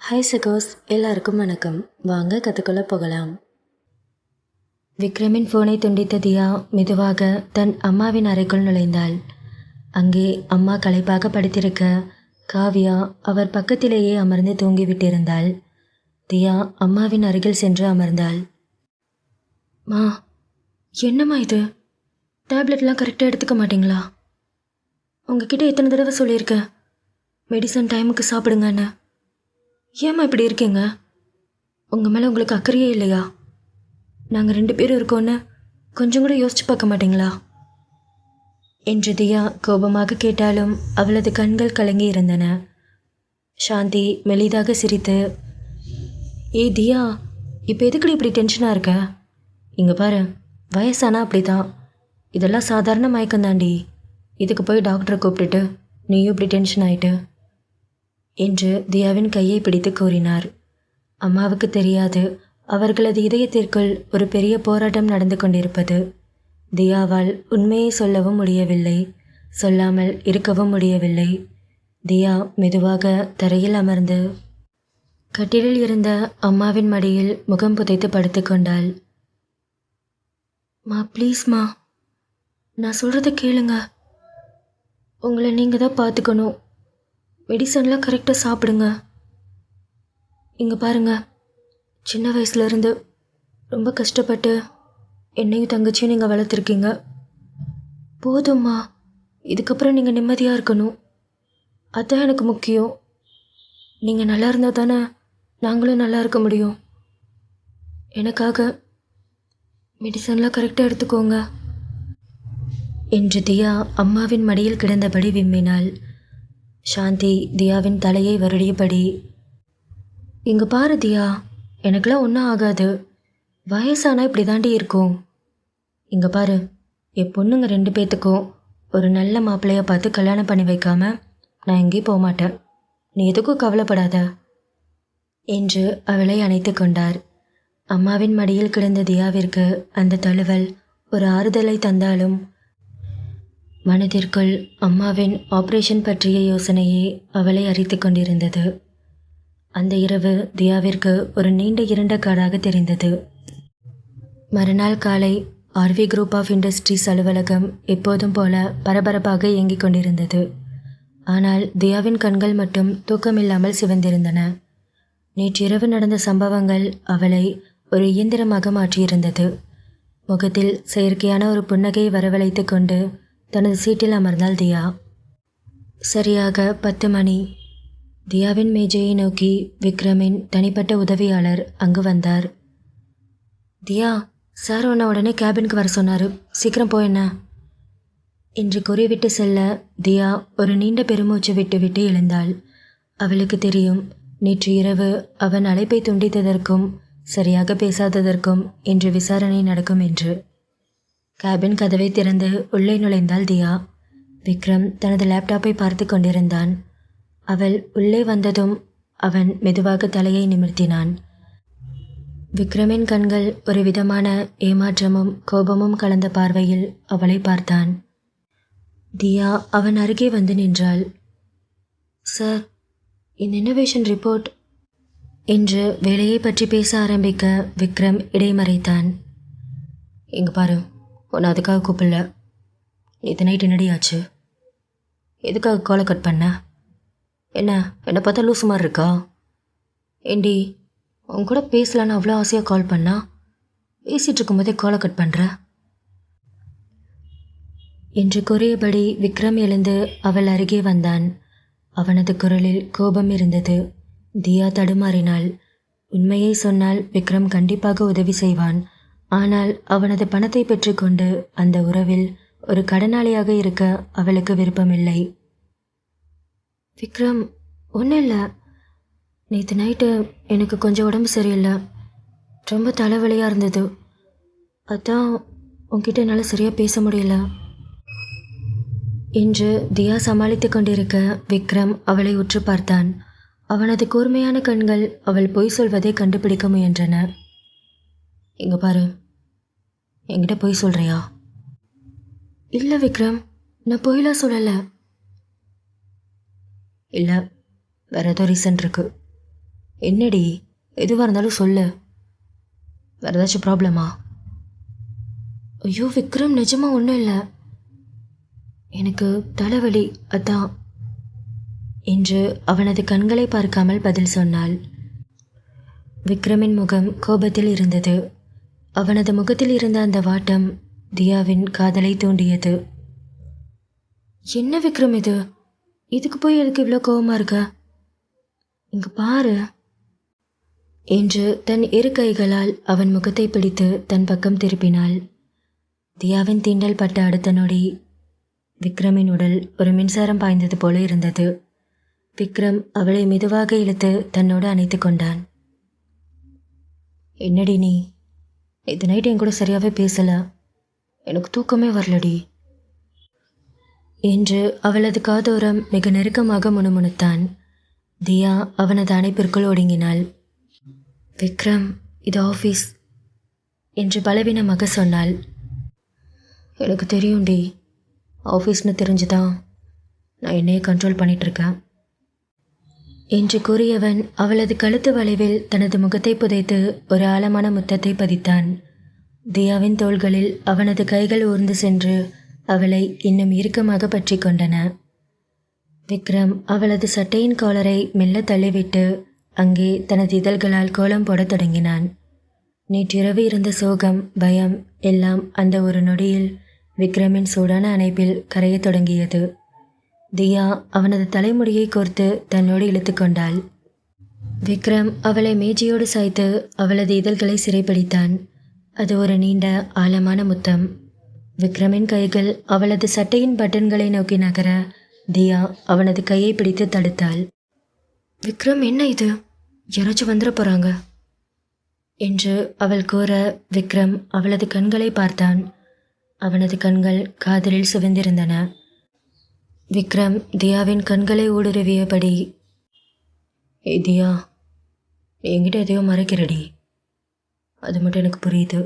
Hi சகோஸ், எல்லாருக்கும் வணக்கம். வாங்க கற்றுக்கொள்ள போகலாம். விக்ரமின் ஃபோனை துண்டித்த தியா மெதுவாக தன் அம்மாவின் அறைக்குள் நுழைந்தாள். அங்கே அம்மா களைப்பாக படுத்திருக்க காவ்யா அவர் பக்கத்திலேயே அமர்ந்து தூங்கிவிட்டிருந்தாள். தியா அம்மாவின் அருகில் சென்று அமர்ந்தாள். மா, என்னம்மா இது? டேப்லெட்லாம் கரெக்டாக எடுத்துக்க மாட்டிங்களா? உங்ககிட்ட எத்தனை தடவை சொல்லியிருக்கேன் மெடிசன் டைமுக்கு சாப்பிடுங்கன்னு. ஏம்மா இப்படி இருக்கீங்க? உங்கள் மேலே உங்களுக்கு அக்கறையே இல்லையா? நாங்கள் 2 பேரும் இருக்கோன்னு கொஞ்சம் கூட யோசிச்சு பார்க்க மாட்டிங்களா என்று தியா கோபமாக கேட்டாலும் அவளது கண்கள் கலங்கி இருந்தன. சாந்தி மெலிதாக சிரித்து, ஏய் தியா, இப்போ எதுக்குடி இப்படி டென்ஷனாக இருக்க? இங்கே பாரு, வயசானா அப்படி தான். இதெல்லாம் சாதாரண மயக்கந்தாண்டி. இதுக்கு போய் டாக்டரை கூப்பிட்டுட்டு நீயும் இப்படி டென்ஷன் ஆயிட்டு என்று தியாவின் கையை பிடித்து கூறினார். அம்மாவுக்கு தெரியாது அவர்களது இதயத்திற்குள் ஒரு பெரிய போராட்டம் நடந்து கொண்டிருப்பது. தியாவால் உண்மையை சொல்லவும் முடியவில்லை, சொல்லாமல் இருக்கவும் முடியவில்லை. தியா மெதுவாக தரையில் அமர்ந்து கட்டிலில் இருந்த அம்மாவின் மடியில் முகம் புதைத்து படுத்து கொண்டாள். மா ப்ளீஸ்மா, நான் சொல்கிறத கேளுங்க. உங்களை நீங்கள் தான் பார்த்துக்கணும். மெடிசன்லாம் கரெக்டாக சாப்பிடுங்க. இங்கே பாருங்க, சின்ன வயசுலேருந்து ரொம்ப கஷ்டப்பட்டு என்னையும் தங்கச்சியும் நீங்கள் வளர்த்துருக்கீங்க. போதும்மா, இதுக்கப்புறம் நீங்கள் நிம்மதியாக இருக்கணும். அதுதான் எனக்கு முக்கியம். நீங்கள் நல்லா இருந்தால் தானே நாங்களும் நல்லா இருக்க முடியும். எனக்காக மெடிசன்லாம் கரெக்டாக எடுத்துக்கோங்க என்று தியா அம்மாவின் மடியில் கிடந்தபடி விம்மினாள். சாந்தி தியாவின் தலையை வருடியபடி, இங்கே பாரு தியா, எனக்கெல்லாம் ஒன்றும் ஆகாது. வயசானா இப்படி தாண்டி இருக்கும். இங்கே பாரு, என் பொண்ணுங்க 2 பேத்துக்கும் ஒரு நல்ல மாப்பிள்ளையை பார்த்து கல்யாணம் பண்ணி வைக்காம நான் எங்கேயும் போக மாட்டேன். நீ எதுக்கும் கவலைப்படாத என்று அவளை அணைத்து கொண்டார். அம்மாவின் மடியில் கிடந்த தியாவிற்கு அந்த தழுவல் ஒரு ஆறுதலை தந்தாலும் மனதிற்குள் அம்மாவின் ஆபரேஷன் பற்றிய யோசனையே அவளை அரித்து கொண்டிருந்தது. அந்த இரவு தியாவிற்கு ஒரு நீண்ட இருண்ட காடாக தெரிந்தது. மறுநாள் காலை ஆர்வி குரூப் ஆஃப் இண்டஸ்ட்ரீஸ் அலுவலகம் எப்போதும் போல பரபரப்பாக இயங்கிக் கொண்டிருந்தது. ஆனால் தியாவின் கண்கள் மட்டும் தூக்கமில்லாமல் சிவந்திருந்தன. நேற்றிரவு நடந்த சம்பவங்கள் அவளை ஒரு இயந்திரமாக மாற்றியிருந்தது. முகத்தில் செயற்கையான ஒரு புன்னகையை வரவழைத்து கொண்டு தனது சீட்டில் அமர்ந்தாள் தியா. சரியாக 10 மணி. தியாவின் மேஜையை நோக்கி விக்ரமின் தனிப்பட்ட உதவியாளர் அங்கு வந்தார். தியா, சார் உன்னை உடனே கேபினுக்கு வர சொன்னார், சீக்கிரம் போய் என்ன என்று கூறிவிட்டு செல்ல தியா ஒரு நீண்ட பெருமூச்சு விட்டு எழுந்தாள். அவளுக்கு தெரியும், நேற்று இரவு அவன் அழைப்பை துண்டித்ததற்கும் சரியாக பேசாததற்கும் இன்று விசாரணை நடக்கும் என்று. கேபின் கதவை திறந்து உள்ளே நுழைந்தாள் தியா. விக்ரம் தனது லேப்டாப்பை பார்த்து கொண்டிருந்தான். அவள் உள்ளே வந்ததும் அவன் மெதுவாக தலையை நிமிர்த்தினான். விக்ரமின் கண்கள் ஒரு விதமான ஏமாற்றமும் கோபமும் கலந்த பார்வையில் அவளை பார்த்தான். தியா அவன் அருகே வந்து நின்றாள். சார், இந்த இன்னோவேஷன் ரிப்போர்ட் என்று வேலையை பற்றி பேச ஆரம்பிக்க விக்ரம் இடைமறைத்தான். இங்கே பாரு, உன்னை அதுக்காக கூப்பிடல. நேற்று நைட் என்னடி ஆச்சு? எதுக்காக காலை கட் பண்ண? என்னை பார்த்தா லூசு மாதிரி இருக்கா? ஏண்டி, உன் கூட பேசலான்னு அவ்வளோ ஆசையாக கால் பண்ணா பேசிகிட்டு இருக்கும்போதே காலை கட் பண்ணுற என்று கூறியபடி விக்ரம் எழுந்து அவள் அருகே வந்தான். அவனது குரலில் கோபம் இருந்தது. தியா தடுமாறினாள். உண்மையை சொன்னால் விக்ரம் கண்டிப்பாக உதவி செய்வான். ஆனால் அவனது பணத்தை பெற்றுக்கொண்டு அந்த உறவில் ஒரு கடனாளியாக இருக்க அவளுக்கு விருப்பமில்லை. விக்ரம், ஒன்றும் இல்லை. நேற்று நைட்டு எனக்கு கொஞ்சம் உடம்பு சரியில்லை, ரொம்ப தலைவலியாக இருந்தது. அதான் உன்கிட்ட என்னால் சரியாக பேச முடியல என்று தியா சமாளித்து கொண்டிருக்க விக்ரம் அவளை உற்று பார்த்தான். அவனது கூர்மையான கண்கள் அவள் பொய் சொல்வதை கண்டுபிடிக்க முயன்றன. இங்கே பாரு, என்கிட்ட பொய் சொல்கிறியா? இல்லை விக்ரம், நான் பொய்லாம் சொல்லலை. இல்லை, வேறு ஏதோ ரீசன் இருக்குது. என்னடி, எதுவாக இருந்தாலும் சொல்லு. வேறு ஏதாச்சும் ப்ராப்ளமா? ஐயோ விக்ரம், நிஜமாக ஒன்றும் இல்லை. எனக்கு தலைவலி, அதான் என்று அவனது கண்களை பார்க்காமல் பதில் சொன்னாள். விக்ரமின் முகம் கோபத்தில் இருந்தது. அவனது முகத்தில் இருந்த அந்த வாட்டம் தியாவின் காதலை தூண்டியது. என்ன விக்ரம் இது? இதுக்கு போய் எதுக்கு இவ்வளோ கோபமாக இருக்க? இங்கே பாரு என்று தன் இரு கைகளால் அவன் முகத்தை பிடித்து தன் பக்கம் திருப்பினாள். தியாவின் தீண்டல் பட்ட அடுத்த நொடி விக்ரமின் உடல் ஒரு மின்சாரம் பாய்ந்தது போல இருந்தது. விக்ரம் அவளை மெதுவாக இழுத்து தன்னோடு அணைத்து கொண்டான். என்னடி நீ? இது நைட் என் கூட சரியாகவே பேசல, எனக்கு தூக்கமே வரலடி என்று அவளது காதோரம் மிக நெருக்கமாக முணுமுணுத்தான். தியா அவனது அணைப்பிற்குள் ஒடுங்கினாள். விக்ரம், இது ஆஃபீஸ் என்று பலவீனமாக சொன்னாள். எனக்கு தெரியும்டி, ஆஃபீஸ்னு தெரிஞ்சுதான் நான் என்னையே கண்ட்ரோல் பண்ணிகிட்ருக்கேன் என்று கூறியவன் அவளது கழுத்து வளைவில் தனது முகத்தை புதைத்து ஒரு ஆழமான முத்தத்தை பதித்தான். தியாவின் தோள்களில் அவனது கைகள் ஊர்ந்து சென்று அவளை இன்னும் இறுக்கமாக பற்றி கொண்டன. விக்ரம் அவளது சட்டையின் காலரை மெல்ல தள்ளிவிட்டு அங்கே தனது இதழ்களால் கோலம் போடத் தொடங்கினான். நேற்றிரவு இருந்த சோகம், பயம் எல்லாம் அந்த ஒரு நொடியில் விக்ரமின் சூடான அணைப்பில் கரையத் தொடங்கியது. தியா அவனது தலைமுடியை கோர்த்து தன்னோடு இழுத்து கொண்டாள். விக்ரம் அவளை மேஜையோடு சாய்த்து அவளது இதழ்களை சிறைப்பிடித்தான். அது ஒரு நீண்ட ஆழமான முத்தம். விக்ரமின் கைகள் அவளது சட்டையின் பட்டன்களை நோக்கி நகர தியா அவனது கையை பிடித்து தடுத்தாள். விக்ரம், என்ன இது? யாராச்சும் வந்துட போகிறாங்க என்று அவள் கூற விக்ரம் அவளது கண்களை பார்த்தான். அவனது கண்கள் காதலில் சிவந்திருந்தன. விக்ரம் தியாவின் கண்களை ஊடுருவியபடி, ஏய் தியா, நீ என்கிட்ட எதையோ மறைக்கிறடி, அது மட்டும் எனக்கு புரியுது.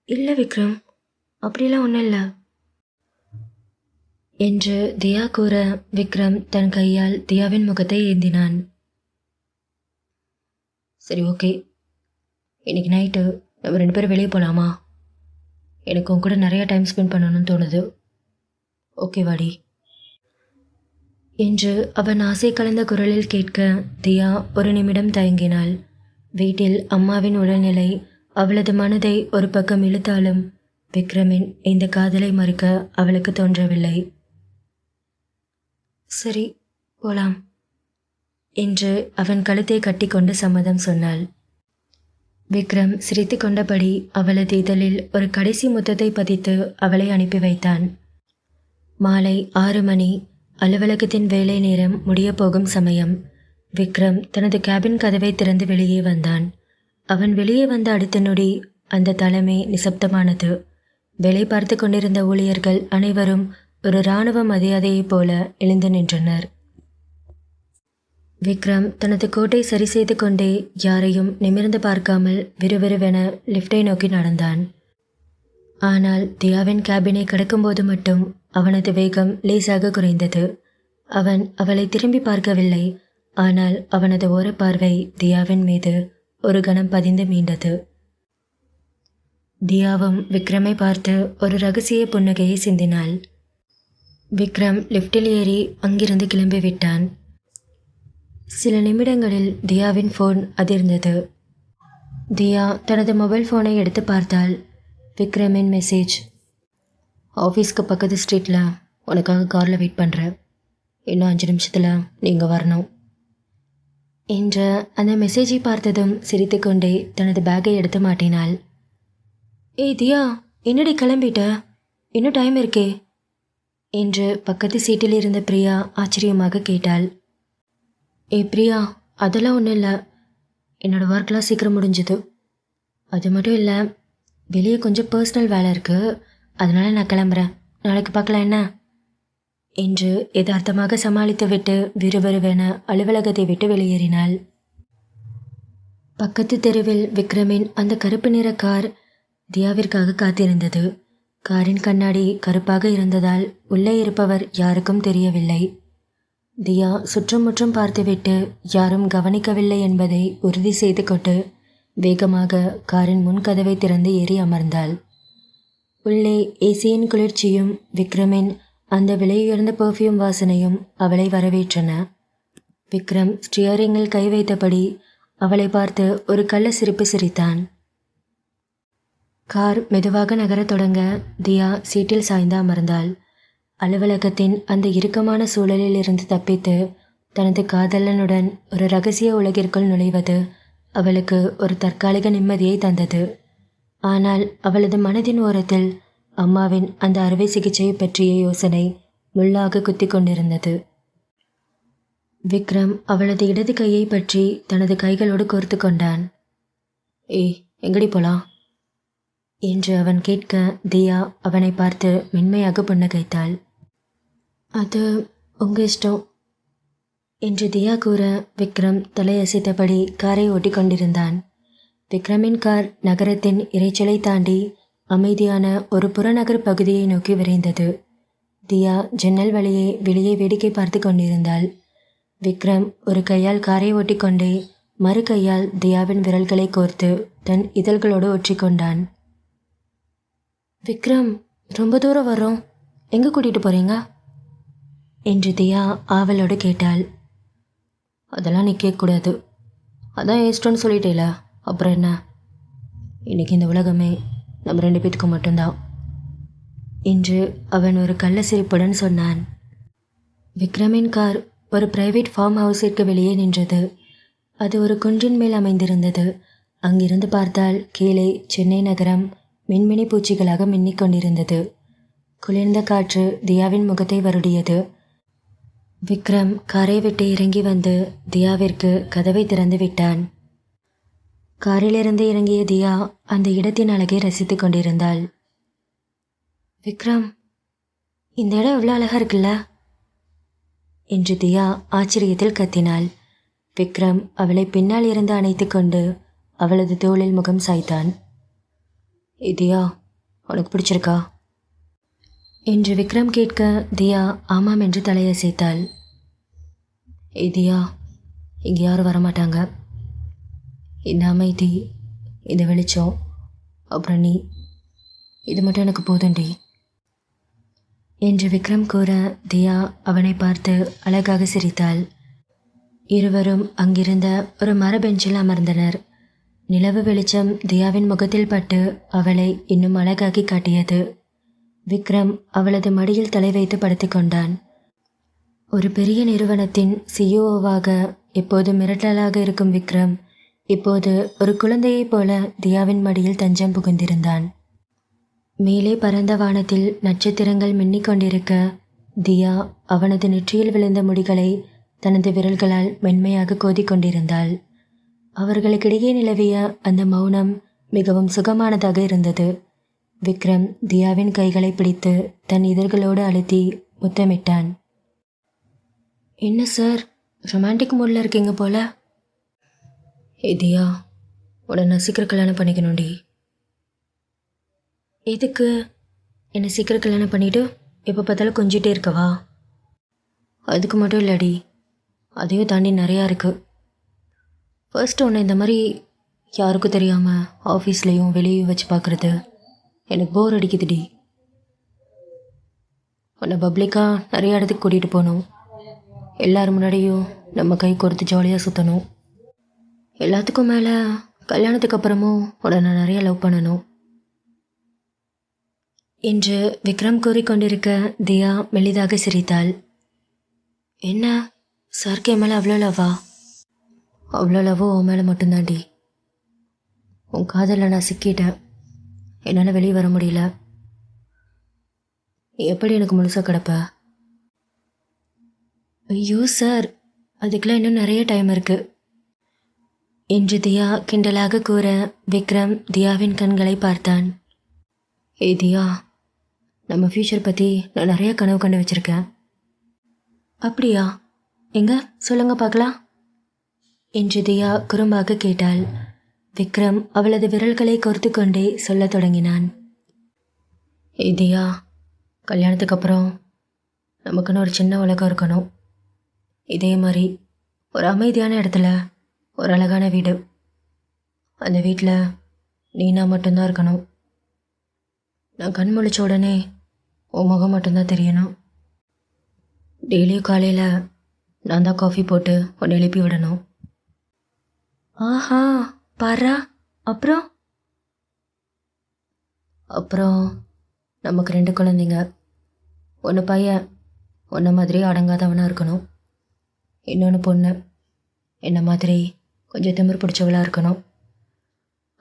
இல்லை விக்ரம், அப்படிலாம் ஒன்றும் இல்லை என்று தியா கூற விக்ரம் தன் கையால் தியாவின் முகத்தை ஏந்தினான். சரி, ஓகே, இன்னைக்கு நைட்டு நம்ம 2 பேரும் வெளியே போகலாமா? எனக்கு உன் கூட நிறையா டைம் ஸ்பெண்ட் பண்ணணும்னு தோணுது. ஓகே வாடி என்று அவன் ஆசை கலந்த குரலில் கேட்க தியா ஒரு நிமிடம் தயங்கினாள். வீட்டில் அம்மாவின் உடல்நிலை அவளது மனதை ஒரு பக்கம் இழுத்தாலும் விக்ரமின் இந்த காதலை மறுக்க அவளுக்கு தோன்றவில்லை. சரி, போலாம் என்று அவன் கழுத்தை கட்டி கொண்டு சம்மதம் சொன்னாள். விக்ரம் சிரித்து கொண்டபடி அவளது இதழில் ஒரு கடைசி முத்தத்தை பதித்து அவளை அனுப்பி வைத்தான். மாலை 6 மணி. அலுவலகத்தின் வேலை நேரம் முடிய போகும் சமயம். விக்ரம் தனது கேபின் கதவை திறந்து வெளியே வந்தான். அவன் வெளியே வந்த அடுத்த நொடி அந்த தலைமை நிசப்தமானது. வேலை பார்த்து கொண்டிருந்த ஊழியர்கள் அனைவரும் ஒரு இராணுவ மரியாதையைப் போல எழுந்து நின்றனர். விக்ரம் தனது கோட்டை சரி செய்து கொண்டே யாரையும் நிமிர்ந்து பார்க்காமல் விறுவிறுவென லிஃப்டை நோக்கி நடந்தான். ஆனால் தியாவின் கேபினை கடக்கும்போது மட்டும் அவனது வேகம் லேசாக குறைந்தது. அவன் அவளை திரும்பி பார்க்கவில்லை. ஆனால் அவனது ஓரப்பார்வை தியாவின் மீது ஒரு கணம் பதிந்து மீண்டது. தியாவும் விக்ரமை பார்த்து ஒரு ரகசிய புன்னகையை சிந்தினாள். விக்ரம் லிஃப்டில் ஏறி அங்கிருந்து கிளம்பிவிட்டான். சில நிமிடங்களில் தியாவின் ஃபோன் அதிர்ந்தது. தியா தனது மொபைல் ஃபோனை எடுத்து பார்த்தாள். விக்ரமின் மெசேஜ். ஆஃபீஸ்க்கு பக்கத்து ஸ்ட்ரீட்டில் உனக்காக காரில் வெயிட் பண்ணுறேன், இன்னும் 5 நிமிஷத்தில் நீங்கள் வரணும் என்ற அந்த மெசேஜை பார்த்ததும் சிரித்துக்கொண்டே தனது பேக்கை எடுத்து மாட்டினாள். ஏய் தியா, என்னடி கிளம்பிட்ட? இன்னும் டைம் இருக்கே என்று பக்கத்து சீட்டில் இருந்த பிரியா ஆச்சரியமாக கேட்டாள். ஏய் பிரியா, அதெல்லாம் ஒன்றும் இல்லை, என்னோடய ஒர்க்லாம் சீக்கிரம் முடிஞ்சுது. அது மட்டும் இல்லை, வெளியே கொஞ்சம் பர்சனல் வேலை இருக்குது, அதனால் நான் கிளம்புறேன், நாளைக்கு பார்க்கலாம் என்ன என்று யதார்த்தமாக சமாளித்து விட்டு விறுவிறுவென அலுவலகத்தை விட்டு வெளியேறினாள். பக்கத்து தெருவில் விக்ரமின் அந்த கருப்பு நிற கார் தியாவிற்காக காத்திருந்தது. காரின் கண்ணாடி கருப்பாக இருந்ததால் உள்ளே இருப்பவர் யாருக்கும் தெரியவில்லை. தியா சுற்றுமுற்றும் பார்த்துவிட்டு யாரும் கவனிக்கவில்லை என்பதை உறுதி செய்து கொண்டு வேகமாக காரின் முன்கதவை திறந்து ஏறி அமர்ந்தாள். உள்ளே ஏசியின் குளிர்ச்சியும் விக்ரமின் அந்த விலையுயர்ந்த பெர்ஃப்யூம் வாசனையும் அவளை வரவேற்றன. விக்ரம் ஸ்டியரிங்கில் கை வைத்தபடி அவளை பார்த்து ஒரு கள்ள சிரிப்பு சிரித்தான். கார் மெதுவாக நகரத் தொடங்க தியா சீட்டில் சாய்ந்து அமர்ந்தாள். அலுவலகத்தின் அந்த இறுக்கமான சூழலில் இருந்து தப்பித்து தனது காதலனுடன் ஒரு ரகசிய உலகிற்குள் நுழைவது அவளுக்கு ஒரு தற்காலிக நிம்மதியை தந்தது. ஆனால் அவளது மனதின் ஓரத்தில் அம்மாவின் அந்த அறுவை சிகிச்சையை பற்றிய யோசனை முள்ளாக குத்தி கொண்டிருந்தது. விக்ரம் அவளது இடது கையை பற்றி தனது கைகளோடு கோர்த்து கொண்டான். ஏய், எங்கடி போலாம் என்று அவன் கேட்க தியா அவனை பார்த்து மென்மையாக புன்னகைத்தாள். அது உங்க இஷ்டம் என்று தியா கூற விக்ரம் தலையசைத்தபடி காரை ஓட்டி கொண்டிருந்தான். விக்ரமின் கார் நகரத்தின் இரைச்சலை தாண்டி அமைதியான ஒரு புறநகர் பகுதியை நோக்கி விரைந்தது. தியா ஜன்னல் வழியே வெளியே வேடிக்கை பார்த்து கொண்டிருந்தாள். விக்ரம் ஒரு கையால் காரை ஓட்டிக்கொண்டே மறு கையால் தியாவின் விரல்களை கோர்த்து தன் இதழ்களோடு ஒற்றிக்கொண்டான். விக்ரம், ரொம்ப தூரம் வரோம், எங்கே கூட்டிகிட்டு போகிறீங்க என்று தியா ஆவலோடு கேட்டாள். அதெல்லாம் நீ கேட்கக்கூடாது, அதான் இஷ்டம்னு சொல்லிட்டேல, அப்புறம் என்ன? இன்னைக்கு இந்த உலகமே நம்ம 2 பேத்துக்கு மட்டும்தான் என்று அவன் ஒரு கள்ள சிரிப்புடன் சொன்னான். விக்ரமின் கார் ஒரு பிரைவேட் ஃபார்ம் ஹவுஸிற்கு வெளியே நின்றது. அது ஒரு குன்றின் மேல் அமைந்திருந்தது. அங்கிருந்து பார்த்தால் கீழே சென்னை நகரம் மின்மினி பூச்சிகளாக மின்னிக் கொண்டிருந்தது. குளிர்ந்த காற்று தியாவின் முகத்தை வருடியது. விக்ரம் காரை விட்டு இறங்கி வந்து தியாவிற்கு கதவை திறந்து விட்டான். காரிலிருந்து இறங்கிய தியா அந்த இடத்தின் அழகை ரசித்து கொண்டிருந்தாள். விக்ரம், இந்த இடம் எவ்வளோ அழகா இருக்குல்ல என்று தியா ஆச்சரியத்தில் கத்தினாள். விக்ரம் அவளை பின்னால் இருந்து அணைத்து கொண்டு அவளது தோளில் முகம் சாய்த்தான். தியா, உனக்கு பிடிச்சிருக்கா என்று விக்ரம் கேட்க தியா ஆமாம் என்று தலையசைத்தாள். தியா, இங்கே யாரும் வரமாட்டாங்க. இந்த அமைதி, இந்த வெளிச்சம், அப்புறம் நீ, இது மட்டும் எனக்கு போதுண்டி என்று விக்ரம் கூற தியா அவனை பார்த்து அழகாக சிரித்தாள். இருவரும் அங்கிருந்த ஒரு மர பெஞ்சில் அமர்ந்தனர். நிலவு வெளிச்சம் தியாவின் முகத்தில் பட்டு அவளை இன்னும் அழகாக்கி காட்டியது. விக்ரம் அவளது மடியில் தலை வைத்து படுத்துக்கொண்டான். ஒரு பெரிய நிறுவனத்தின் சிஇஓவாக எப்போது மிரட்டலாக இருக்கும் விக்ரம் இப்போது ஒரு குழந்தையைப் போல தியாவின் மடியில் தஞ்சம் புகுந்திருந்தான். மேலே பரந்த வானத்தில் நட்சத்திரங்கள் மின்னிக் கொண்டிருக்க தியா அவனது நெற்றியில் விழுந்த முடிகளை தனது விரல்களால் மென்மையாக கோதிக்கொண்டிருந்தாள். அவர்களுக்கிடையே நிலவிய அந்த மௌனம் மிகவும் சுகமானதாக இருந்தது. விக்ரம் தியாவின் கைகளை பிடித்து தன் இதழ்களோடு அழுத்தி முத்தமிட்டான். என்ன சார், ரொமான்டிக் மூடில் இருக்கீங்க போல. தியா, உடனே சீக்கிரம் கல்யாணம் பண்ணிக்கணும்டி. எதுக்கு? என்னை சீக்கிரம் கல்யாணம் பண்ணிவிட்டு எப்போ பார்த்தாலும் கொஞ்சிட்டே இருக்கவா? அதுக்கு மட்டும் இல்லடி, அதையும் தாண்டி நிறையா இருக்குது. ஃபர்ஸ்ட் உன்னை இந்த மாதிரி யாருக்கும் தெரியாமல் ஆஃபீஸ்லேயும் வெளியும் வச்சு பார்க்குறது எனக்கு போர் அடிக்குதுடி. உன்னை பப்ளிக்காக நிறைய இடத்துக்கு கூட்டிகிட்டு போகணும். எல்லோரும் முன்னாடியும் நம்ம கை கொடுத்து ஜாலியாக சுற்றணும். எல்லாத்துக்கும் மேலே கல்யாணத்துக்கு அப்புறமும் உன்னை நான் நிறைய லவ் பண்ணணும் என்று விக்ரம் கூறிக்கொண்டிருக்க தியா மெல்லிதாக சிரித்தாள். என்ன, சார்க்கு என் மேலே அவ்வளோ லவ்வா? அவ்வளோ லவ்வோ உன் மேலே மட்டும்தாண்டி. உன் காதலில் நான் சிக்கிட்டேன், என்னால் வெளியே வர முடியல. எப்படி எனக்கு முழுசாக கிடப்ப? ஐயோ சார், அதுக்கெல்லாம் இன்னும் நிறைய டைம் இருக்குது என்று தியா கிண்டலாக கூற விக்ரம் தியாவின் கண்களை பார்த்தான். தியா, நம்ம ஃப்யூச்சர் பற்றி நான் நிறைய கனவு கண்டு வச்சுருக்கேன். அப்படியா? எங்க சொல்லுங்க பார்க்கலாம் என்று தியா குறும்பாக கேட்டாள். விக்ரம் அவளது விரல்களை கோர்த்து கொண்டே சொல்லத் தொடங்கினான். தியா, கல்யாணத்துக்கு அப்புறம் நமக்குன்னு ஒரு சின்ன உலகம் இருக்கணும். இதே மாதிரி ஒரு அமைதியான இடத்துல ஒரு அழகான வீடு. அந்த வீட்டில் நீனா மட்டும்தான் இருக்கணும். நான் கண் முழிச்ச உடனே உன் முகம் மட்டும்தான் தெரியணும். டெய்லியும் காலையில் நான் தான் காஃபி போட்டு உன்னை எழுப்பி விடணும். ஆஹா, பாரா. அப்புறம் அப்புறம் நமக்கு 2 குழந்தைங்க. ஒன்று பையன் உன்ன மாதிரி அடங்காதவனாக இருக்கணும். இன்னொன்று பொண்ணு என்ன மாதிரி கொஞ்சம் திமிர் பிடிச்சவளாக இருக்கணும்.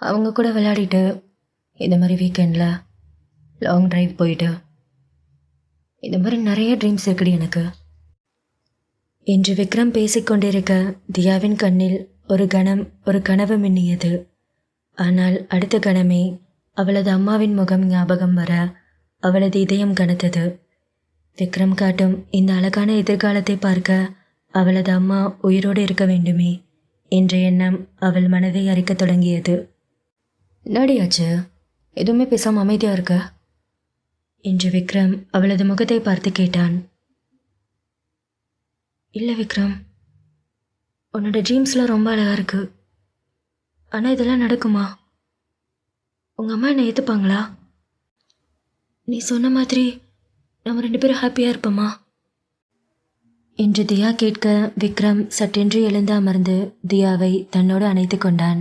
அவங்க கூட விளையாடிட்டு இந்த மாதிரி வீக்கெண்டில் லாங் டிரைவ் போயிட்டு இந்த மாதிரி நிறைய ட்ரீம்ஸ் இருக்குடி எனக்கு என்று விக்ரம் பேசிக்கொண்டிருக்க தியாவின் கண்ணில் ஒரு கணம் ஒரு கனவு மின்னியது. ஆனால் அடுத்த கணமே அவளது அம்மாவின் முகம் ஞாபகம் வர அவளது இதயம் கனத்தது. விக்ரம் காட்டும் இந்த அழகான எதிர்காலத்தை பார்க்க அவளது அம்மா உயிரோடு இருக்க வேண்டுமே என்ற எண்ணம் அவள் மனதை அரிக்கத் தொடங்கியது. என்னடியாச்சு, எதுவுமே பேசாமல் அமைதியாக இருக்க என்று விக்ரம் அவளது முகத்தை பார்த்து கேட்டான். இல்லை விக்ரம், உன்னோட ட்ரீம்ஸ்லாம் ரொம்ப அழகாக இருக்கு. ஆனால் இதெல்லாம் நடக்குமா? உங்கள் அம்மா என்னை ஏற்றுப்பாங்களா? நீ சொன்ன மாதிரி நம்ம 2 பேரும் ஹாப்பியாக இருப்போமா என்று தியா கேட்க விக்ரம் சட்டென்று எழுந்து அமர்ந்து தியாவை தன்னோடு அணைத்து கொண்டான்.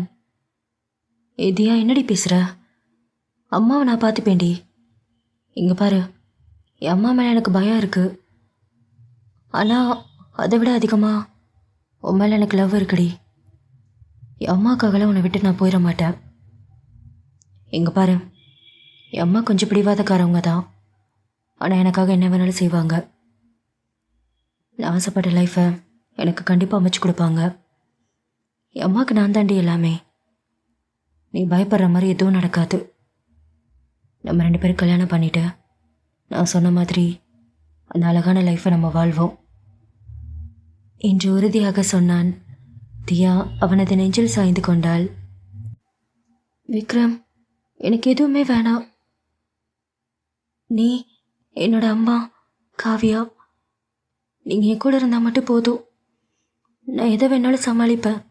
ஏ தியா, என்னடி பேசுகிற? அம்மாவை நான் பார்த்துப்பேன்டி. இங்கே பாரு, என் அம்மா மேலே எனக்கு பயம் இருக்குது. ஆனால் அதை விட அதிகமாக உன் மேலே எனக்கு லவ் இருக்குடி. என் அம்மாக்காகலாம் உன்னை விட்டு நான் போயிட மாட்டேன். இங்கே பாரு, என் அம்மா கொஞ்சம் பிடிவாதக்காரவங்க தான். ஆனால் எனக்காக என்ன வேணாலும் செய்வாங்க. நான் ஆசைப்பட்ட லைஃப்பை எனக்கு கண்டிப்பாக அமைச்சு கொடுப்பாங்க. என் அம்மாவுக்கு நான் தாண்டி எல்லாமே. நீ பயப்படுற மாதிரி எதுவும் நடக்காது. நம்ம 2 பேரும் கல்யாணம் பண்ணிட்டு நான் சொன்ன மாதிரி அந்த அழகான லைஃப்பை நம்ம வாழ்வோம் என்று உறுதியாக சொன்னான். தியா அவனது நெஞ்சில் சாய்ந்து கொண்டாள். விக்ரம், எனக்கு எதுவுமே வேணாம். நீ, என்னோட அம்மா, காவியா, நீங்கள் என் கூட இருந்தால் மட்டும் போதும். நான் எதை வேணாலும் சமாளிப்பேன்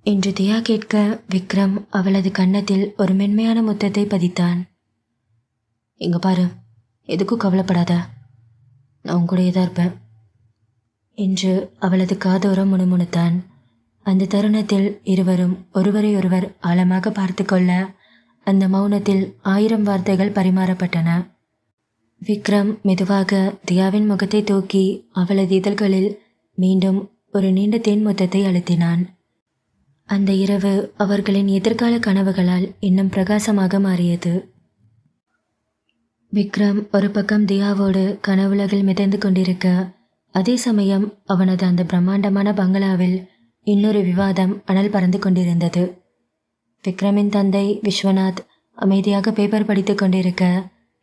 என்று தியா கேட்க விக்ரம் அவளது கன்னத்தில் ஒரு மென்மையான முத்தத்தை பதித்தான். இங்கே பாரு, எதுக்கும் கவலைப்படாத, நான் உன் கூடயே தான் இருப்பேன் என்று அவளது காதோரம் முணுமுணுத்தான். அந்த தருணத்தில் இருவரும் ஒருவரை ஒருவர் ஆழமாக பார்த்து கொள்ள அந்த மௌனத்தில் 1000 வார்த்தைகள் பரிமாறப்பட்டன. விக்ரம் மெதுவாக தியாவின் முகத்தை தூக்கி அவளது இதழ்களில் மீண்டும் ஒரு நீண்ட தேன் முத்தத்தை அழுத்தினான். அந்த இரவு அவர்களின் எதிர்கால கனவுகளால் இன்னும் பிரகாசமாக மாறியது. விக்ரம் ஒரு பக்கம் தியாவோடு கனவுலகில் மிதந்து கொண்டிருக்க, அதே சமயம் அவனது அந்த பிரம்மாண்டமான பங்களாவில் இன்னொரு விவாதம் அனல் பறந்து கொண்டிருந்தது. விக்ரமின் தந்தை விஸ்வநாத் அமைதியாக பேப்பர் படித்து கொண்டிருக்க,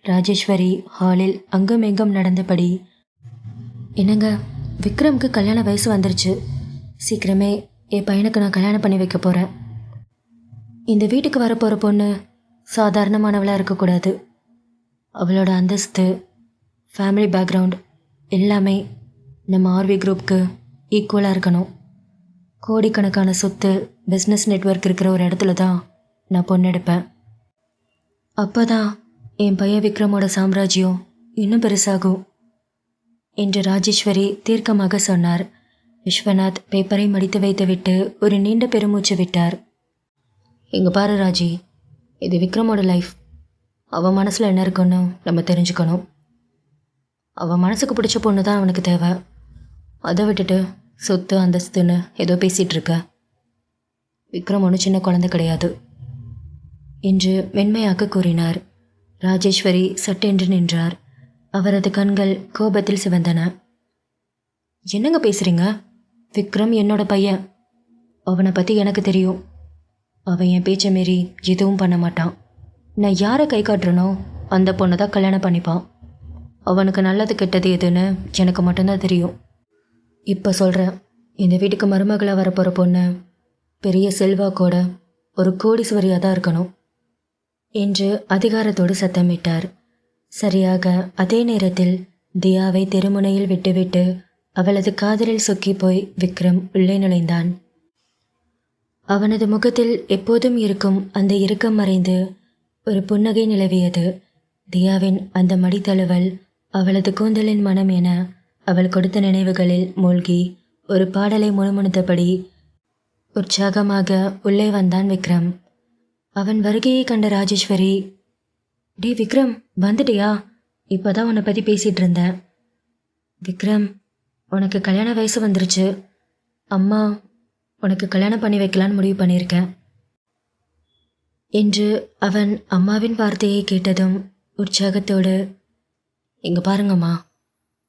ராஜேஸ்வரி ஹாலில் அங்கும் எங்கும் நடந்தபடி, என்னங்க, விக்ரமுக்கு கல்யாண வயசு வந்துருச்சு. சீக்கிரமே என் பையனுக்கு நான் கல்யாணம் பண்ணி வைக்க போகிறேன். இந்த வீட்டுக்கு வரப்போகிற பொண்ணு சாதாரணமானவளாக இருக்கக்கூடாது. அவளோட அந்தஸ்து, ஃபேமிலி பேக்ரவுண்ட் எல்லாமே நம்ம ஆர்வி குரூப்புக்கு ஈக்குவலாக இருக்கணும். கோடிக்கணக்கான சொத்து, பிஸ்னஸ் நெட்வொர்க் இருக்கிற ஒரு இடத்துல தான் நான் பொண்ணு எடுப்பேன். அப்போ தான் என் பையன் விக்ரமோட சாம்ராஜ்யம் இன்னும் பெருசாகும் என்று ராஜேஸ்வரி தீர்க்கமாக சொன்னார். விஸ்வநாத் பேப்பரை மடித்து வைத்துவிட்டு ஒரு நீண்ட பெருமூச்சு விட்டார். இங்கே பாரு ராஜி, இது விக்ரமோட லைஃப். அவன் மனசில் என்ன இருக்குன்னு நம்ம தெரிஞ்சுக்கணும். அவன் மனசுக்கு பிடிச்ச பொண்ணு தான் அவனுக்கு தேவை. அதை விட்டுட்டு சொத்து அந்தஸ்துன்னு ஏதோ பேசிகிட்டு இருக்க. விக்ரம் ஒன்றும் சின்ன குழந்தை கிடையாது என்று மென்மையாக கூறினார். ராஜேஸ்வரி சட்டென்று நின்றார். அவரது கண்கள் கோபத்தில் சிவந்தன. என்னங்க பேசுகிறீங்க? விக்ரம் என்னோட பையன். அவனை பற்றி எனக்கு தெரியும். அவன் என் பேச்சை மீறி எதுவும் பண்ண மாட்டான். நான் யாரை கை காட்டுறனோ அந்த பொண்ணை தான் கல்யாணம் பண்ணிப்பான். அவனுக்கு நல்லது கெட்டது எதுன்னு எனக்கு மட்டும்தான் தெரியும். இப்போ சொல்கிறேன், இந்த வீட்டுக்கு மருமகளாக வரப்போகிற பொண்ணு பெரிய செல்வாக்கோட ஒரு கோடீஸ்வரியாக தான் இருக்கணும் என்று அதிகாரத்தோடு சத்தமிட்டார். சரியாக அதே நேரத்தில் தியாவை தெருமுனையில் விட்டுவிட்டு அவளது காதலில் சொக்கி போய் விக்ரம் உள்ளே நுழைந்தான். அவனது முகத்தில் எப்போதும் இருக்கும் அந்த இறுக்கம் மறைந்து ஒரு புன்னகை நிலவியது. தியாவின் அந்த மடித்தழுவல், அவளது கூந்தலின் மனம் என அவள் கொடுத்த நினைவுகளில் மூழ்கி ஒரு பாடலை முணுமுணுத்தபடி உற்சாகமாக உள்ளே வந்தான் விக்ரம். அவன் வருகையை கண்ட ராஜேஸ்வரி, டே விக்ரம், வந்துட்டியா? இப்போதான் உன்னை பற்றி பேசிகிட்டு இருந்தேன். விக்ரம், உனக்கு கல்யாண வயசு வந்துருச்சு. அம்மா உனக்கு கல்யாணம் பண்ணி வைக்கலான்னு முடிவு பண்ணியிருக்கேன் என்று அவன் அம்மாவின் வார்த்தையை கேட்டதும் உற்சாகத்தோடு, இங்கே பாருங்கம்மா,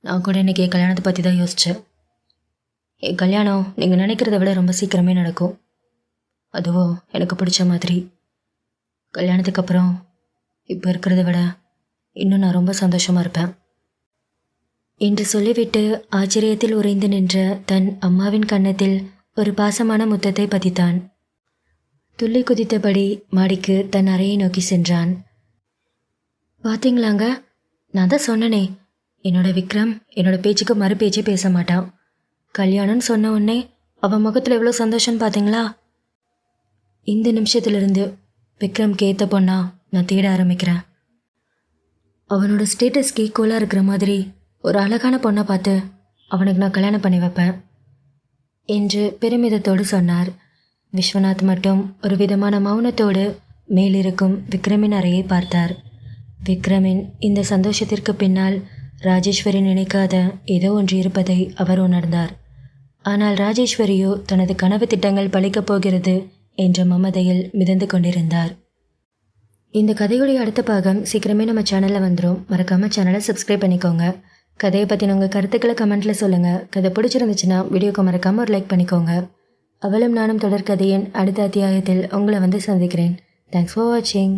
நான் கூட இன்றைக்கி என் கல்யாணத்தை பற்றி தான் யோசித்தேன். என் கல்யாணம் நீங்கள் நினைக்கிறத விட ரொம்ப சீக்கிரமே நடக்கும். அதுவும் எனக்கு பிடிச்ச மாதிரி. கல்யாணத்துக்கு அப்புறம் இப்போ இருக்கிறத விட இன்னும் நான் ரொம்ப சந்தோஷமாக இருப்பேன் என்று சொல்லிவிட்டு ஆச்சரியத்தில் உறைந்து நின்ற தன் அம்மாவின் கன்னத்தில் ஒரு பாசமான முத்தத்தை பதித்தான். துள்ளி குதித்தபடி மாடிக்கு தன் அறையை நோக்கி சென்றான். பார்த்தீங்களாங்க, நான் தான் சொன்னனே, என்னோட விக்ரம் என்னோட பேச்சுக்கு மறு பேச்சே பேச மாட்டான். கல்யாணம்னு சொன்ன உடனே அவன் முகத்தில் எவ்வளோ சந்தோஷம்னு பார்த்தீங்களா? இந்த நிமிஷத்துலேருந்து விக்ரம்க்கு ஏற்ற பொண்ணா நான் தேட ஆரம்பிக்கிறேன். அவனோட ஸ்டேட்டஸ்க்கு ஈக்குவலாக இருக்கிற மாதிரி ஒரு அழகான பொண்ணை பார்த்து அவனுக்கு நான் கல்யாணம் பண்ணி வைப்பேன் என்று பெருமிதத்தோடு சொன்னார். விஸ்வநாத் மட்டும் ஒரு விதமான மௌனத்தோடு மேலிருக்கும் விக்ரமின் அறையை பார்த்தார். விக்ரமின் இந்த சந்தோஷத்திற்கு பின்னால் ராஜேஸ்வரி நினைக்காத ஏதோ ஒன்று இருப்பதை அவர் உணர்ந்தார். ஆனால் ராஜேஸ்வரியோ தனது கனவு திட்டங்கள் பலிக்கப் போகிறது என்ற மமதையில் மிதந்து கொண்டிருந்தார். இந்த கதையுடைய அடுத்த பாகம் சீக்கிரமே நம்ம சேனலில் வந்துடும். மறக்காமல் சேனலை சப்ஸ்கிரைப் பண்ணிக்கோங்க. கதையை பற்றின உங்கள் கருத்துக்களை கமெண்ட்டில் சொல்லுங்கள். கதை பிடிச்சிருந்துச்சுன்னா வீடியோக்கு மறக்காமல் ஒரு லைக் பண்ணிக்கோங்க. அவளும் நானும் தொடர்கதையின் அடுத்த அத்தியாயத்தில் உங்களை வந்து சந்திக்கிறேன். தேங்க்ஸ் ஃபார் வாட்சிங்.